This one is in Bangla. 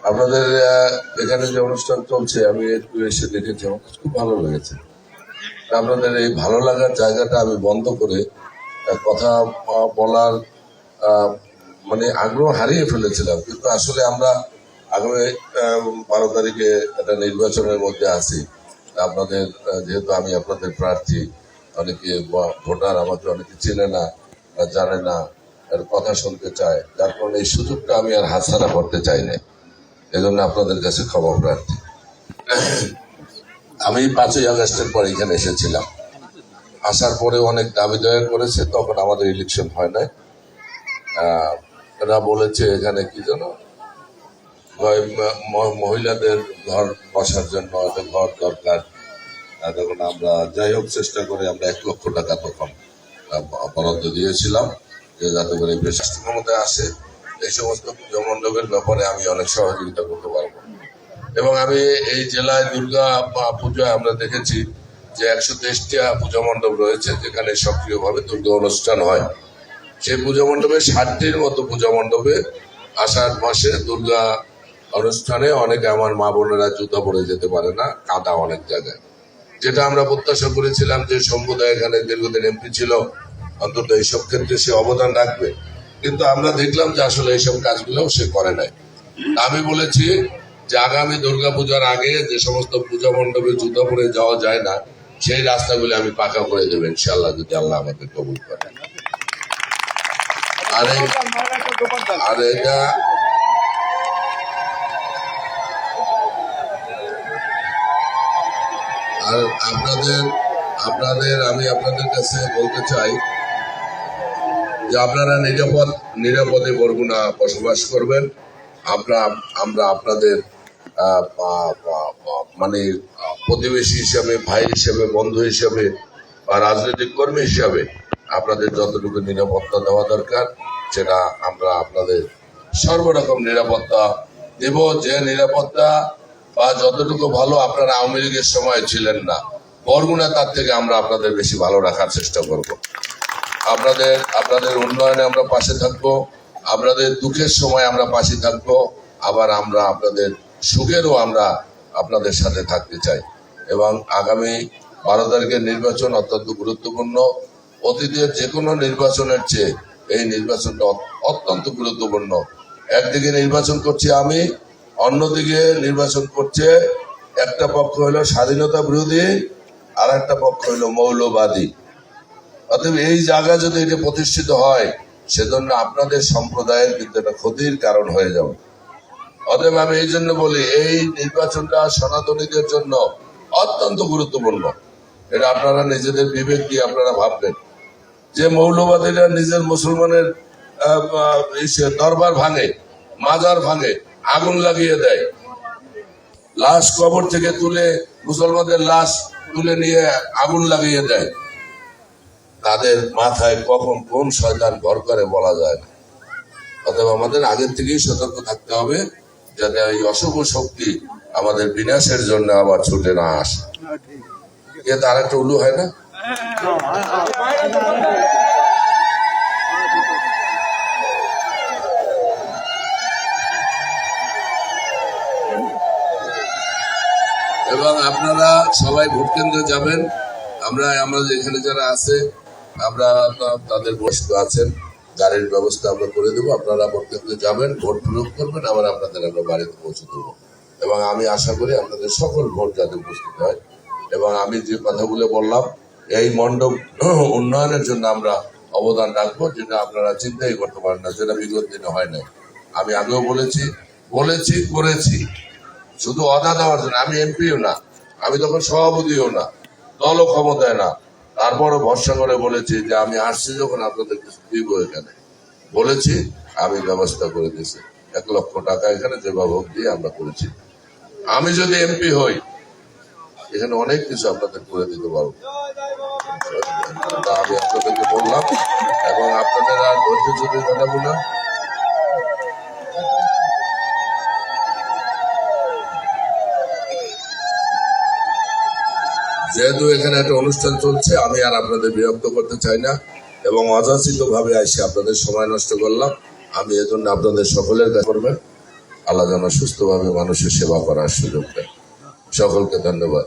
আপনাদের এখানে যে অনুষ্ঠান চলছে আমি একটু এসে দেখেছি, আমার কাছে খুব ভালো লেগেছে। আপনাদের এই ভালো লাগার জায়গাটা আমি বন্ধ করে কথা বলার মানে আগ্রহ হারিয়ে ফেলেছিলাম। কিন্তু আসলে আমরা আগামী 12 তারিখে একটা নির্বাচনের মধ্যে আছি। আপনাদের যেহেতু আমি আপনাদের প্রার্থী, অনেকে ভোটার আমাকে অনেকে চেনে না, জানে না, কথা শুনতে চায়, যার কারণে এই সুযোগটা আমি আর হাতছাড়া করতে চাই না। এজন্য আপনাদের কাছে ক্ষমা প্রার্থী। আমি 5ই আগস্টের পর এখানে এসেছিলাম, আসার পরে অনেক দাবি দয়া করেছে, তখন আমাদের ইলেকশন হয় নাই। এরা বলেছে এখানে কি যেন মহিলাদের ঘর বসার জন্য একটা ঘর দরকার। তখন আমরা যাই হোক চেষ্টা করে আমরা 1 লক্ষ টাকা তখন বরাদ্দ দিয়েছিলাম, যে যাতে করে বেশি ক্ষমতায় আসে এই সমস্ত পুজো মণ্ডপের ব্যাপারে আমি অনেক সহযোগিতা করতে পারবো। এবং আমি এই জেলায় দুর্গা পূজায় আমরা দেখেছি যে 123টা পূজা মণ্ডপ রয়েছে যেখানে সক্রিয়ভাবে দুর্গা অনুষ্ঠান হয়। সেই পূজা মণ্ডপে 60টির মতো পূজা মণ্ডপে আষাঢ় মাসে দুর্গা অনুষ্ঠানে অনেকে আমার মা বোনেরা জুতা পরে যেতে পারে না, কাদা অনেক জায়গায়। যেটা আমরা প্রত্যাশা করেছিলাম যে সম্প্রদায় এখানে দীর্ঘদিন এমপি ছিল, অন্তত এইসব ক্ষেত্রে সে অবদান রাখবে, কিন্তু আমরা দেখলাম যে আসলে এইসব কাজগুলো সে করে নাই। আমি বলেছি যে আগামী দুর্গাপূজার আগে যে সমস্ত পূজা মণ্ডপে জুতা পরে যাওয়া যায় না, সেই রাস্তাগুলি আমি পাকা করে দেবো ইনশাল্লাহ, যদি আল্লাহ আমাকে কবুল করে। আর এটা আর আমি আপনাদের কাছে বলতে চাই যে আপনারা নিরাপদে বরগুনা বসবাস করবেন। আমরা আপনাদের মানে প্রতিবেশী হিসাবে, ভাই হিসাবে, বন্ধু হিসাবে বা রাজনৈতিক কর্মী হিসাবে আপনাদের যতটুকু নিরাপত্তা দেওয়া দরকার সেটা আমরা আপনাদের সর্বরকম নিরাপত্তা দেব। যে নিরাপত্তা বা যতটুকু ভালো আপনারা আওয়ামী লীগের সময় ছিলেন না, বরগুনা তার থেকে আমরা আপনাদের বেশি ভালো রাখার চেষ্টা করব। আপনাদের উন্নয়নে আমরা পাশে থাকবো, আপনাদের দুঃখের সময় আমরা পাশে থাকবো, আবার আমরা আপনাদের সুখেরও আমরা আপনাদের সাথে থাকতে চাই। এবং আগামী 12 তারিখের নির্বাচন অত্যন্ত গুরুত্বপূর্ণ। অতীতের যে কোনো নির্বাচনের চেয়ে এই নির্বাচনটা অত্যন্ত গুরুত্বপূর্ণ। একদিকে নির্বাচন করছি আমি, অন্যদিকে নির্বাচন করছে একটা পক্ষ হলো স্বাধীনতা বিরোধী, আর একটা পক্ষ হলো মৌলবাদী। অতএব এই জায়গা যদি এটা প্রতিষ্ঠিত হয়, সেজন্য আপনাদের সম্প্রদায়ের কিন্তু একটা ক্ষতির কারণ হয়ে যাবে। অতএব আমি এই জন্য বলি, এই নির্বাচনটা সনাতনীদের জন্য অত্যন্ত গুরুত্বপূর্ণ। এটা আপনারা নিজেদের বিবেক দিয়ে আপনারা ভাববেন যে মৌলবাদীরা নিজের মুসলমানের দরবার ভাঙে, মাজার ভাঙে, আগুন লাগিয়ে দেয়, লাশ কবর থেকে তুলে মুসলমানদের লাশ তুলে নিয়ে আগুন লাগিয়ে দেয়। তাদের মাথায় কখন কোন শয়তান ভর করে বলা যায় না। অতএব আমাদের আগের থেকেই সতর্ক থাকতে হবে যাতে এই অশুভ শক্তি আমাদের বিনাশের জন্য আবার ছুটে না আসে। এতে আর একটা উলু হয় না? এবং আপনারা সবাই ভোট কেন্দ্রে যাবেন। আমাদের এখানে যারা আছে আমরা তাদের বয়স্ক আছেন, গাড়ির ব্যবস্থা আমরা করে দেবো। আপনারা ভোট কেন্দ্রে যাবেন, ভোট প্রয়োগ করবেন, আবার আপনাদের আমরা বাড়িতে পৌঁছে দেবো। এবং আমি আশা করি আপনাদের সকল ভোট যাতে উপস্থিত হয়। এবং আমি যে কথাগুলো বললাম, এই মণ্ডপ উন্নয়নের জন্য আমরা অবদান রাখবো, যেটা আপনারা চিন্তাই করতে পারেন না, যেটা বিগত দিনে হয় নাই। আমি আগেও করেছি শুধু অদা দেওয়ার জন্য। আমি এমপিও না, আমি তখন সভাপতিও না, দলও ক্ষমতায় না, তারপরও ভরসা করে বলেছি যে আমি আসছি যখন আপনাদের কিছু দিব, এখানে বলেছি আমি ব্যবস্থা করে দিয়েছি। 1 লক্ষ টাকা এখানে যেভাবে দিয়ে আমরা করেছি। আমি যদি এমপি হই, এখানে অনেক কিছু আপনাদের করে দিতে পারবো, আমি আপনাদেরকে বললাম। এবং আপনাদের আর ধৈর্য যদি দেখাবো না। যেহেতু এখানে একটা অনুষ্ঠান চলছে, আমি আর আপনাদের বিরক্ত করতে চাই না এবং অযাচিত ভাবে এসে আপনাদের সময় নষ্ট করলাম। আমি এজন্য আপনাদের সকলের কাছে করবেন, আল্লাহ যেন সুস্থভাবে মানুষের সেবা করার সুযোগ দেয়। সকলকে ধন্যবাদ।